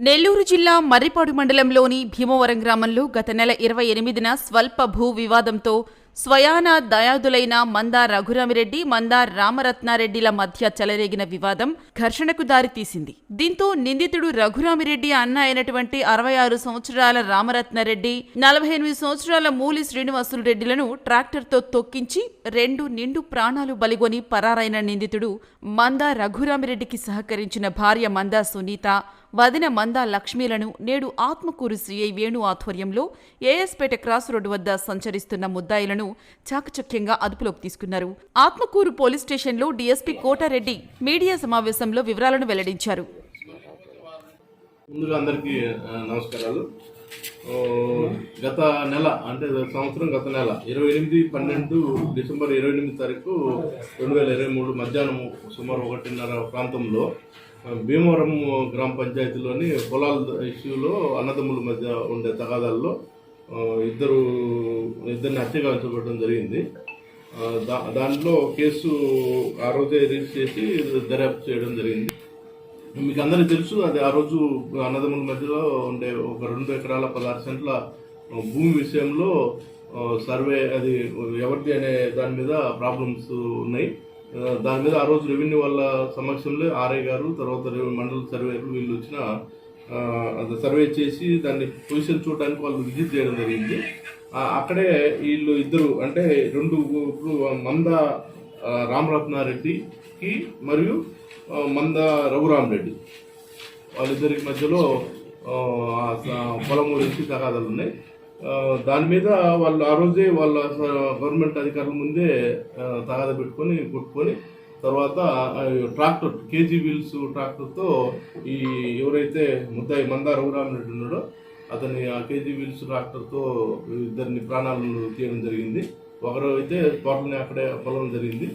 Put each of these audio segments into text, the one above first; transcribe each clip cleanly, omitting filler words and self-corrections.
నెల్లూరు జిల్లా మర్రిపాడు మండలంలోని భీమవరం గ్రామంలో గత నెల 28న స్వల్ప భూ వివాదంతో స్వయాన దయాదులైన మందా రఘురామిరెడ్డి, మందా రామరత్నారెడ్డిల మధ్య చెలరేగిన వివాదం ఘర్షణకు దారితీసింది. దీంతో నిందితుడు రఘురామిరెడ్డి అన్న అయినటువంటి 66 సంవత్సరాల రామరత్నారెడ్డి, 48 సంవత్సరాల మూలి శ్రీనివాసులు రెడ్డిలను ట్రాక్టర్తో తొక్కించి 2 నిండు ప్రాణాలు బలిగొని పరారైన నిందితుడు మందా రఘురామిరెడ్డికి సహకరించిన భార్య మందా సునీత, వదిన మందా లక్ష్మీలను నేడు ఆత్మకూరు సిఐ వేణు ఆధ్వర్యంలో ఏఎస్పేట క్రాస్ రోడ్డు వద్ద సంచరిస్తున్న ముద్దాయిలను చాకచక్యంగా అదుపులోకి తీసుకున్నారు. ఆత్మకూరు పోలీస్ స్టేషన్లో డీఎస్పీ కోటారెడ్డి మీడియా సమావేశంలో వివరాలను వెల్లడించారు. ముందుగా అందరికీ నమస్కారాలు. గత నెల అంటే సంవత్సరం గత నెల 28/12 డిసెంబర్ 28 తారీఖు 2023 మధ్యాహ్నం సుమారు 1:30 ప్రాంతంలో భీమవరం గ్రామ పంచాయతీలోని పొలాల ఇష్యూలో అన్నదమ్ముల మధ్య ఉండే తగాదాల్లో ఇద్దరిని హత్యగాల్చబడడం జరిగింది. దాంట్లో కేసు ఆ రోజే రిజిస్టర్ చేసి దర్యాప్తు చేయడం జరిగింది. మీకు అందరికీ తెలుసు, అది ఆ రోజు అన్నదమ్ముల మధ్యలో ఉండే ఒక 2 ఎకరాల 16 సెంట్ల భూమి విషయంలో సర్వే అది ఎవరిది అనే దాని మీద ప్రాబ్లమ్స్ ఉన్నాయి. దాని మీద ఆ రోజు రెవెన్యూ వాళ్ళ సమక్షంలో ఆర్ఐ గారు, తర్వాత మండల సర్వేలు వీళ్ళు వచ్చిన సర్వే చేసి దాన్ని పొజిషన్ చూడడానికి వాళ్ళు విజిట్ చేయడం జరిగింది. అక్కడే వీళ్ళు ఇద్దరు అంటే 2 మందా రామరత్నారెడ్డికి మరియు మందా రఘురామరెడ్డి వాళ్ళిద్దరికి మధ్యలో పొలం గురించి తగాదాలు ఉన్నాయి. దాని మీద వాళ్ళు ఆ రోజే వాళ్ళ గవర్నమెంట్ అధికారుల ముందే తగాదా పెట్టుకొని కొట్టుకొని తర్వాత ట్రాక్టర్ కేజీ వీల్స్ ట్రాక్టర్తో ఈ ఎవరైతే ముద్దాయి మందా రఘురామరెడ్డి ఉన్నాడో అతని ఆ కేజీ వీల్స్ ట్రాక్టర్తో ఇద్దరిని ప్రాణాలు తీయడం జరిగింది. ఒకరు అయితే తోటని అక్కడే పొలం జరిగింది.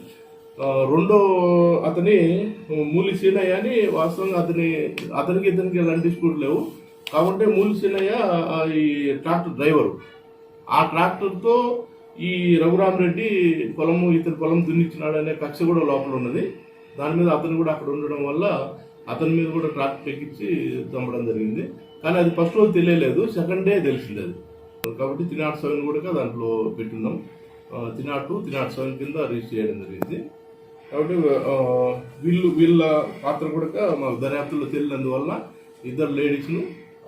రెండో అతని మూలి సీనయ్య అని వాస్తవంగా అతనికి ఇతనికి ఎలాంటి డిస్ప్యూట్ లేవు. కాబట్టి మూలి సీనయ్య ఈ ట్రాక్టర్ డ్రైవరు. ఆ ట్రాక్టర్తో ఈ రఘురామరెడ్డి ఇతని పొలం దున్నిచ్చినాడనే కక్ష కూడా లోపల ఉన్నది. దాని మీద అతను కూడా అక్కడ ఉండడం వల్ల అతని మీద కూడా ట్రాక్టర్ ఎక్కించి చంపడం జరిగింది. కానీ అది ఫస్ట్ రోజు తెలియలేదు, సెకండ్ డే తెలిసింది అది. కాబట్టి 307 కూడా దాంట్లో పెట్టున్నాం. 302, 307 కింద రిజిస్టర్ చేయడం జరిగింది. కాబట్టి వీళ్ళ పాత్ర కూడా మాకు దర్యాప్తులో తెలియనందువల్ల ఇద్దరు లేడీస్ను,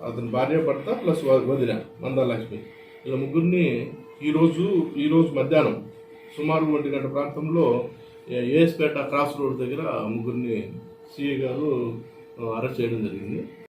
అతని భార్య భర్త ప్లస్ వదిన మందా లక్ష్మి, ఇలా ముగ్గురిని ఈరోజు మధ్యాహ్నం సుమారు 1 గంట ప్రాంతంలో ఏఎస్పేట క్రాస్ రోడ్ దగ్గర ముగ్గురిని సిఐ గారు అరెస్ట్ చేయడం జరిగింది.